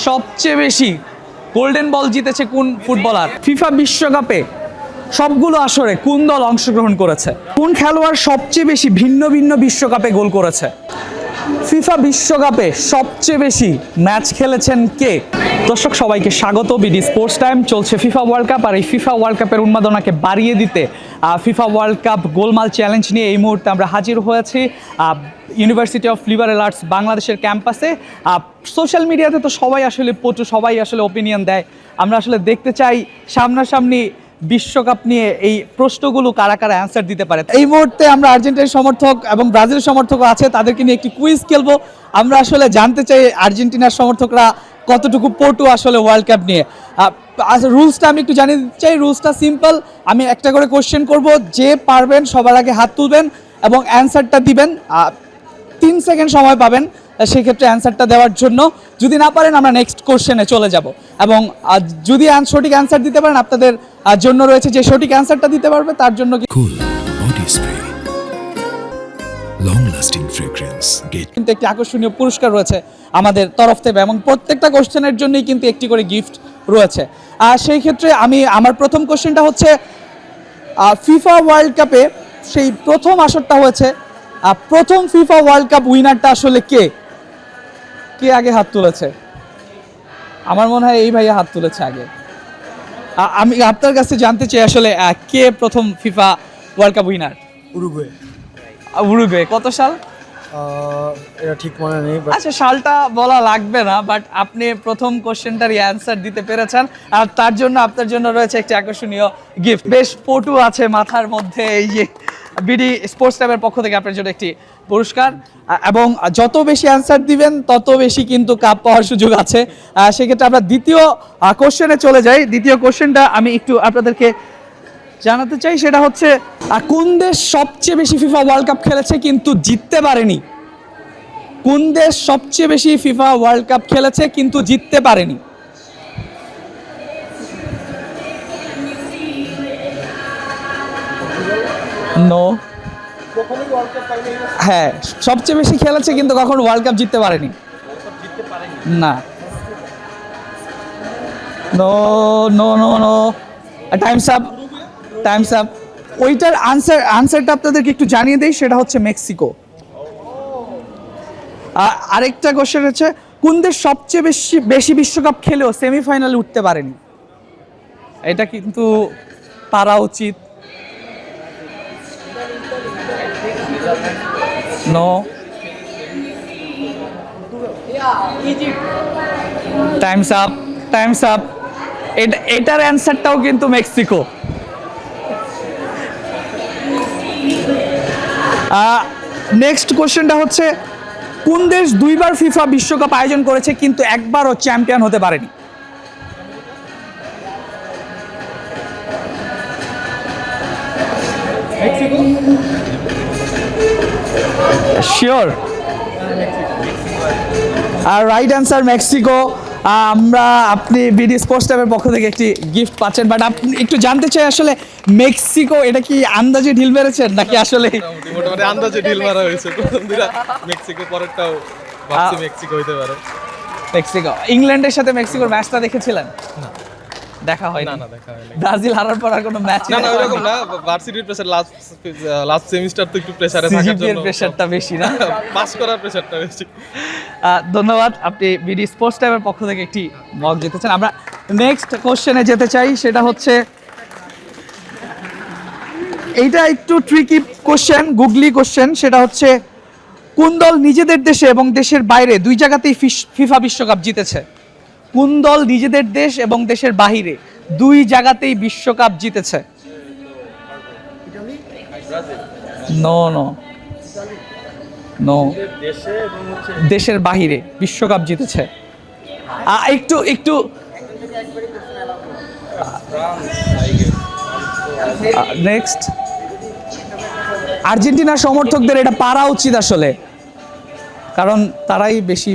সবচেয়ে বেশি golden ball জিতেছে কোন ফুটবলার? ফিফা বিশ্বকাপে সবগুলো আসরে কোন দল অংশগ্রহণ করেছে? কোন খেলোয়াড় সবচেয়ে বেশি ভিন্ন ভিন্ন বিশ্বকাপে গোল করেছে? ফিফা বিশ্বকাপে সবচেয়ে বেশি ম্যাচ খেলেছেন কে? দর্শক সবাইকে স্বাগত। বিডি স্পোর্টস টাইম চলছে ফিফা ওয়ার্ল্ড কাপ, আর এই ফিফা ওয়ার্ল্ড কাপের উন্মাদনাকে বাড়িয়ে দিতে ফিফা ওয়ার্ল্ড কাপ গোলমাল চ্যালেঞ্জ নিয়ে এই মুহূর্তে আমরা হাজির হয়েছি ইউনিভার্সিটি অফ লিবারেল আর্টস বাংলাদেশের ক্যাম্পাসে। সোশ্যাল মিডিয়াতে তো সবাই আসলে সবাই আসলে ওপিনিয়ন দেয়। আমরা আসলে দেখতে চাই সামনাসামনি বিশ্বকাপ নিয়ে এই প্রশ্নগুলো কারা কারা অ্যান্সার দিতে পারে। এই মুহূর্তে আমরা আর্জেন্টিনার সমর্থক এবং ব্রাজিলের সমর্থকও আছে, তাদেরকে নিয়ে একটি কুইজ খেলবো। আমরা আসলে জানতে চাই আর্জেন্টিনার সমর্থকরা কতটুকু পটু আসলে ওয়ার্ল্ড কাপ নিয়ে। রুলসটা আমি একটু জানিয়ে দিতে চাই। রুলসটা সিম্পল, আমি একটা করে কোশ্চেন করব, যে পারবেন সবার আগে হাত তুলবেন এবং অ্যান্সারটা দিবেন। 3 সেকেন্ড সময় পাবেন সেই ক্ষেত্রে অ্যান্সারটা দেওয়ার জন্য। যদি না পারেন আমরা নেক্সট কোশ্চেনে চলে যাব, এবং যদি সঠিক অ্যান্সার দিতে পারেন আপনাদের জন্য রয়েছে, যে সঠিক অ্যান্সারটা দিতে পারবে তার জন্য cool body spray, long lasting fragrance কিন্তু একটি আকর্ষণীয় পুরস্কার রয়েছে আমাদের তরফ থেকে, এবং প্রত্যেকটা কোশ্চেনের জন্যই কিন্তু একটি করে গিফট রয়েছে। আর সেই ক্ষেত্রে আমার প্রথম কোশ্চেনটা হচ্ছে, ফিফা ওয়ার্ল্ড কাপে সেই প্রথম আসরটা হয়েছে, প্রথম ফিফা ওয়ার্ল্ড কাপ উইনারটা আসলে কে? কে আগে হাত তুলেছে? আমার মনে হয় এই ভাইয়া হাত তুলেছে আগে। আমি আপনার কাছে জানতে চাই আসলে কে প্রথম FIFA world cup winner? Uruguay. কত সাল? এটা ঠিক মনে নেই। আচ্ছা, সালটা বলা লাগবে না, বাট আপনি প্রথম কোশ্চেনটারই অ্যান্সার দিতে পেরেছেন, আর তার জন্য আপনার জন্য রয়েছে একটি আকর্ষণীয় গিফট। বেশ পটু আছে মাথার মধ্যে, এই যে বিডি স্পোর্টস টাইমের পক্ষ থেকে আপনার জন্য একটি পুরস্কার, এবং যত বেশি অ্যান্সার দিবেন তত বেশি কিন্তু কাপ পাওয়ার সুযোগ আছে। সেক্ষেত্রে আমরা দ্বিতীয় কোশ্চেনে চলে যাই। দ্বিতীয় কোশ্চেনটা আমি একটু আপনাদেরকে জানাতে চাই, সেটা হচ্ছে কোন দেশ সবচেয়ে বেশি ফিফা ওয়ার্ল্ড কাপ খেলেছে কিন্তু জিততে পারেনি? কোন দেশ সবচেয়ে বেশি ফিফা ওয়ার্ল্ড কাপ খেলেছে কিন্তু জিততে পারেনি? নো। হ্যাঁ, সবচেয়ে বেশি খেলেছে কিন্তু কখনো ওয়ার্ল্ড কাপ জিততে পারেনি। না, no no no no, times up, times up. ওইটার আনসারটা আপনাদেরকে একটু জানিয়ে দেই, সেটা হচ্ছে মেক্সিকো। আরেকটা কোশ্চেন হচ্ছে, কোন দেশ সবচেয়ে বেশি বিশ্বকাপ খেলেও সেমিফাইনালে উঠতে পারেনি? এটা কিন্তু পারা উচিত। No, times up, times up. এটার অ্যান্সারটাও কিন্তু মেক্সিকো। নেক্সট কোশ্চেনটা হচ্ছে, কোন দেশ 2বার ফিফা বিশ্বকাপ আয়োজন করেছে কিন্তু একবারও চ্যাম্পিয়ন হতে পারেনি? শিওর? আর রাইট অ্যান্সার মেক্সিকো। আপনি বিডি স্পোর্টস টাইমের পক্ষ থেকে একটি গিফট পাচ্ছেন, বাট আপনি একটু জানতে চাই আসলে মেক্সিকো এটা কি আন্দাজে ঢিল মেরেছেন নাকি আসলে? মোটামুটি আন্দাজে ঢিল মারা হয়েছে। প্রথম দিকে মেক্সিকো, পরেরটাও ভাবছি মেক্সিকো হইতে পারে। মেক্সিকো। ইংল্যান্ডের সাথে মেক্সিকোর ম্যাচটা দেখেছিলেন? না, দেখা হয়নি। না দেখা হয়নি। ব্রাজিল হারার পর আর কোনো ম্যাচ না না, ওরকম না। ভার্সিটির প্রেসার, লাস্ট সেমিস্টার তো একটু প্রেসারে থাকার জন্য প্রেসারটা বেশি না, পাস করার প্রেসারটা বেশি। ধন্যবাদ। আপনি বিডি স্পোর্টস টাইমের পক্ষ থেকে একটি মগ জিতেছেন। আমরা নেক্সট কোশ্চেনে যেতে চাই, সেটা হচ্ছে, এইটা একটু ট্রিকি কোশ্চেন, গুগলি কোশ্চেন। সেটা হচ্ছে, কোন দল নিজেদের দেশে এবং দেশের বাইরে দুই জায়গাতেই ফিফা বিশ্বকাপ জিতেছে? কোন দল নিজেদের দেশ এবং দেশের বাইরে দুই জায়গাতেই বিশ্বকাপ জিতেছে? নো নো নো, দেশের বাহিরে বিশ্বকাপ জিতেছে। একটু একটু নেক্সট, আর্জেন্টিনার সমর্থকদের এটা পারা উচিত আসলে, কারণ তারাই বেশি।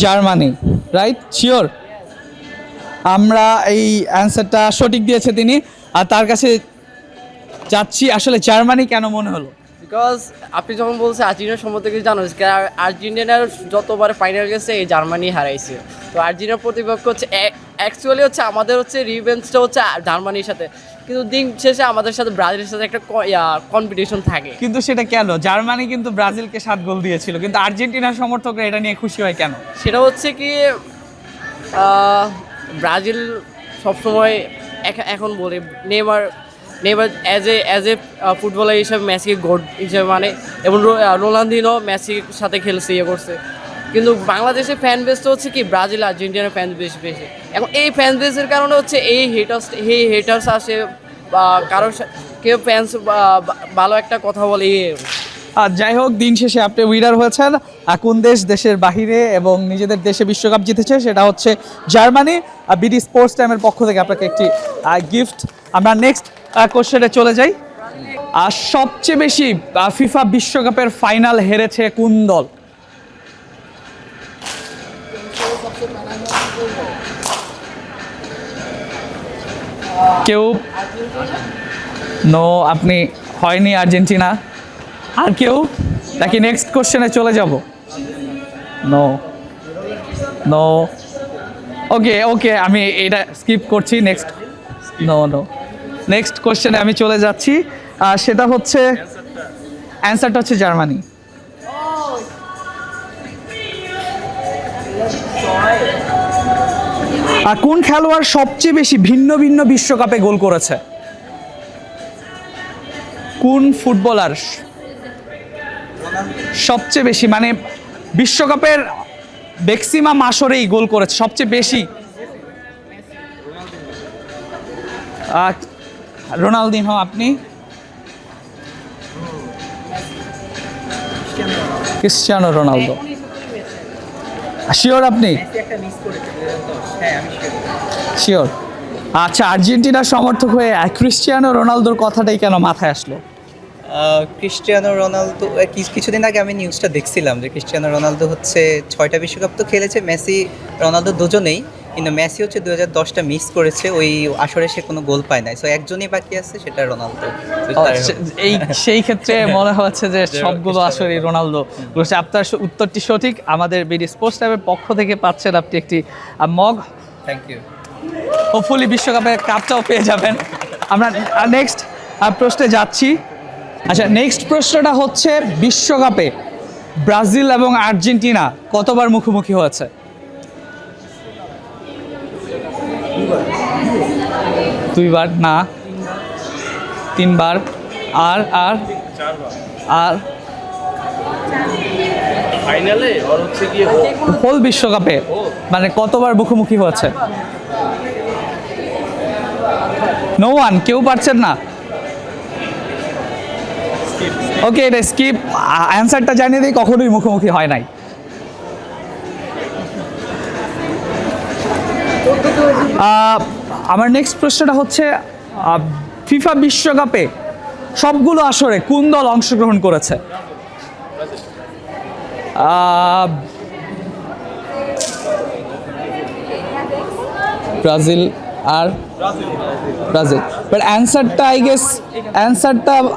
Germany, right? শিওর? আমরা এই অ্যান্সারটা সঠিক দিয়েছে তিনি, আর তার কাছে যাচ্ছি। আসলে জার্মানি কেন মনে হলো? বিকজ আপনি যখন বলছেন আর্জেন্টিনার সম্বন্ধে কিছু জানো, আর্জেন্টিনার যতবার ফাইনাল গেছে এই জার্মানি হারাইছে। তো আর্জেন্টিনার প্রতিপক্ষ হচ্ছে অ্যাকচুয়ালি হচ্ছে আমাদের হচ্ছে রিভেঞ্জটা হচ্ছে জার্মানির সাথে, কিন্তু দিন শেষে আমাদের সাথে ব্রাজিলের সাথে একটা কম্পিটিশন থাকে। কিন্তু সেটা কেন? জার্মানি কিন্তু ব্রাজিলকে 7 গোল দিয়েছিল, কিন্তু আর্জেন্টিনার সমর্থকরা এটা নিয়ে খুশি হয় কেন? সেটা হচ্ছে কি ব্রাজিল সবসময় এখন বলে নেইমার অ্যাজ এ ফুটবলার হিসাবে মেসিকে গোড হিসেবে মানে, এবং রোনালদিনো মেসির সাথে খেলছে, ইয়ে করছে। কিন্তু বাংলাদেশের ফ্যান বেসটা হচ্ছে কি ব্রাজিল আর্জেন্টিনার ফ্যান বেস বেশি। এখন এই ফ্যান বেসের কারণে হচ্ছে এই হেটার্স আসে, বা কেউ ফ্যান্স ভালো একটা কথা বলে। যাই হোক, দিন শেষে আপনি উইনার হয়েছেন। কোন দেশের বাহিরে এবং নিজেদের দেশে বিশ্বকাপ জিতেছে সেটা হচ্ছে জার্মানি। বিডি স্পোর্টস টাইমের পক্ষ থেকে আপনাকে একটি গিফট। আমরা নেক্সট কোশ্চেনে চলে যাই। সবচেয়ে বেশি ফিফা বিশ্বকাপের ফাইনাল হেরেছে কোন দল? কেউ? নো, আপনি হয়নি আর্জেন্টিনা। আর কেউ? নাকি নেক্সট কোশ্চেনে চলে যাব? নো নো, ওকে আমি এটা স্কিপ করছি। নেক্সট নেক্সট কোশ্চেনে আমি চলে যাচ্ছি। সেটা হচ্ছে অ্যান্সারটা হচ্ছে জার্মানি। কোন খেলোয়াড় সবচেয়ে বেশি ভিন্ন ভিন্ন বিশ্বকাপে গোল করেছে? কোন ফুটবলার সবচেয়ে বেশি, মানে বিশ্বকাপের ম্যাক্সিমাম আসরেই গোল করেছে সবচেয়ে বেশি? রোনালদিনহো। আপনি? Cristiano Ronaldo. শিওর আপনি? শিওর। আচ্ছা, আর্জেন্টিনার সমর্থক হয়ে ক্রিস্টিয়ানো রোনালদোর কথাটাই কেন মাথায় আসলো? ক্রিস্টিয়ানো রোনালদো কিছুদিন আগে আমি নিউজটা দেখছিলাম যে ক্রিস্টিয়ানো রোনালদো হচ্ছে 6টা বিশ্বকাপ তো খেলেছে, মেসি রোনালদো দুজনেই, কিন্তু মেসি হচ্ছে 2010টা মিস করেছে, ওই আসরে সে কোনো গোল পায় নাই, সো একজনই বাকি আছে, সেটা রোনালদো। সেই ক্ষেত্রে মনে হচ্ছে যে সবগুলো আসলে রোনালদো করেছে। আপনার উত্তরটি সঠিক। আমাদের বিডি স্পোর্টস টাইমের পক্ষ থেকে পাচ্ছেন আপনি একটি মগ। Thank you. হোপফুলি বিশ্বকাপের কাপটাও পেয়ে যাবেন। আমরা নেক্সট প্রশ্নে যাচ্ছি। আচ্ছা, নেক্সট প্রশ্নটা হচ্ছে বিশ্বকাপে ব্রাজিল এবং আর্জেন্টিনা কতবার মুখোমুখি হয়েছে? দুইবার? না, 3বার। আর আর আর ফাইনালে আর হচ্ছে গিয়ে হোল বিশ্বকাপে মানে কতবার মুখোমুখি হয়েছে? নো ওয়ান, কেউ পারছেন না? ওকে, এটা স্কিপ। অ্যান্সারটা জানিয়ে দিই, কখনোই মুখোমুখি হয় নাই। আমার নেক্সট প্রশ্নটা হচ্ছে ফিফা বিশ্বকাপে সবগুলো আসরে কোন দল অংশগ্রহণ করেছে? ব্রাজিল। আর ব্রাজিল, বাট অ্যান্সারটা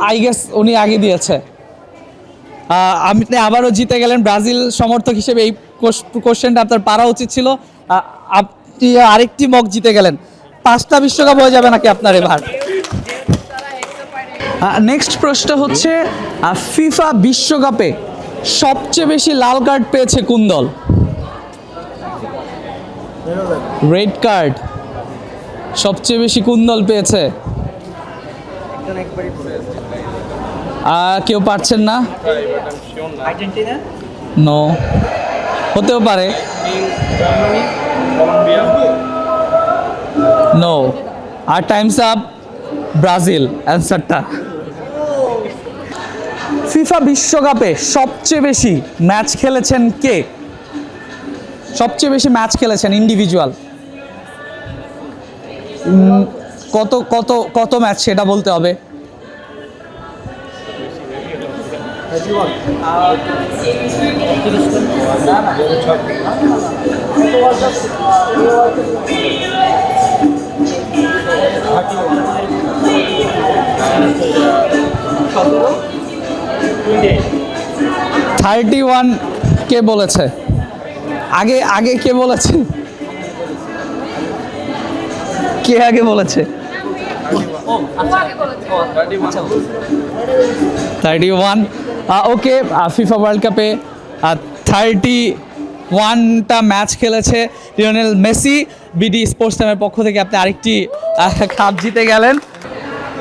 আই গেস উনি আগে দিয়েছে। আপনি আবারও জিতে গেলেন ব্রাজিল সমর্থক হিসেবে। এই কোশ্চেনটা আপনার পারা উচিত ছিল। আপনি আরেকটি মগ জিতে গেলেন। 5টা বিশ্বকাপ হয়ে যাবে নাকি আপনার এবার? নেক্সট প্রশ্ন হচ্ছে ফিফা বিশ্বকাপে সবচেয়ে বেশি লাল কার্ড পেয়েছে কোন দল? রেড কার্ড সবচেয়ে বেশি কোন দল পেয়েছে? কেউ পারছেন না? আর্জেন্টিনা? নো, হতেও পারে। নো। আর টাইমস আপ। ব্রাজিল অ্যান্সারটা। ফিফা বিশ্বকাপে সবচেয়ে বেশি ম্যাচ খেলেছেন কে? সবচেয়ে বেশি ম্যাচ খেলেছেন ইন্ডিভিজুয়াল। কত কত কত ম্যাচ সেটা বলতে হবে। 31 কে বলেছে? আগে আগে কে বলেছে? কে আগে বলেছে? 31। ওকে, ফিফা ওয়ার্ল্ড কাপে 31টা ম্যাচ খেলেছে লিওনেল মেসি। বিডি স্পোর্টস টাইমের পক্ষ থেকে আপনি আরেকটি কাপ জিতে গেলেন।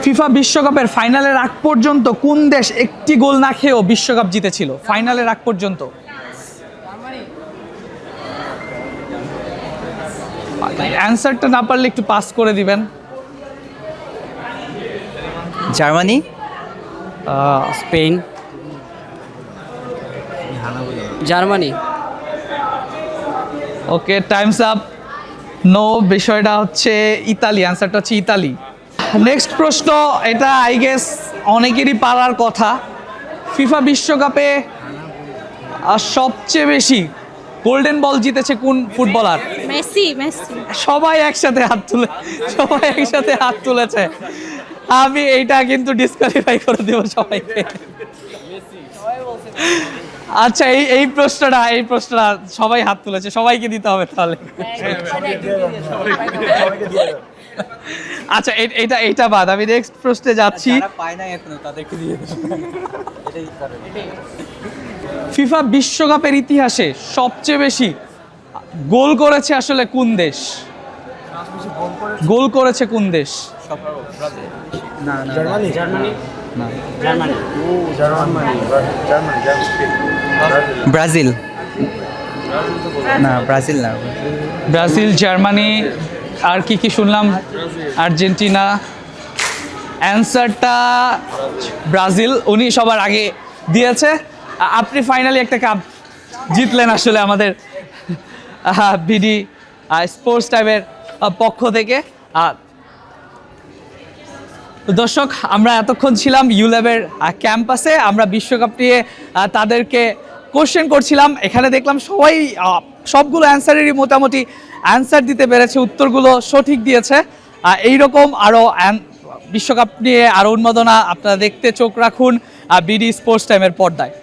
ফিফা বিশ্বকাপের ফাইনালের আগ পর্যন্ত কোন দেশ একটি গোল না খেয়েও বিশ্বকাপ জিতেছিল? ফাইনালের আগ পর্যন্ত অ্যান্সারটা না পারলে একটু পাস করে দিবেন। Germany. Spain, Germany. Okay, times up. No, বিষয়টা হচ্ছে ইতালি, অ্যান্সারটা হচ্ছে ইতালি। নেক্সট প্রশ্ন, এটা আই গেস অনেকেরই পারার কথা। ফিফা বিশ্বকাপে সবচেয়ে বেশি গোল্ডেন বল জিতেছে কোন ফুটবলার? মেসি মেসি সবাই একসাথে হাত তুলেছে। আমি এইটা কিন্তু ডিসকোয়ালিফাই করে দেব সবাইকে। আচ্ছা, এই প্রশ্নটা সবাই হাত তুলেছে, সবাইকে দিতে হবে তাহলে। আচ্ছা, এইটা বাদ, আমি নেক্সট প্রশ্নে যাচ্ছি। পায় না এখনো, তাদেরকে দিয়ে ফিফা বিশ্বকাপের ইতিহাসে সবচেয়ে বেশি গোল করেছে আসলে কোন দেশ? গোল করেছে কোন দেশ? ব্রাজিল। না, ব্রাজিল না। ব্রাজিল, জার্মানি, আর কি শুনলাম? আর্জেন্টিনা। অ্যান্সারটা ব্রাজিল, উনি সবার আগে দিয়েছে। আপনি ফাইনালি একটা কাপ জিতলেন আসলে আমাদের বিডি স্পোর্টস টাইমের পক্ষ থেকে। দর্শক, আমরা এতক্ষণ ছিলাম ইউল্যাবের ক্যাম্পাসে। আমরা বিশ্বকাপ নিয়ে তাদেরকে কোশ্চেন করছিলাম। এখানে দেখলাম সবাই সবগুলো অ্যান্সারেরই মোটামুটি অ্যান্সার দিতে পেরেছে, উত্তরগুলো সঠিক দিয়েছে। এইরকম আরও বিশ্বকাপ নিয়ে আরও উন্মাদনা আপনারা দেখতে চোখ রাখুন বিডি স্পোর্টস টাইমের পর্দায়।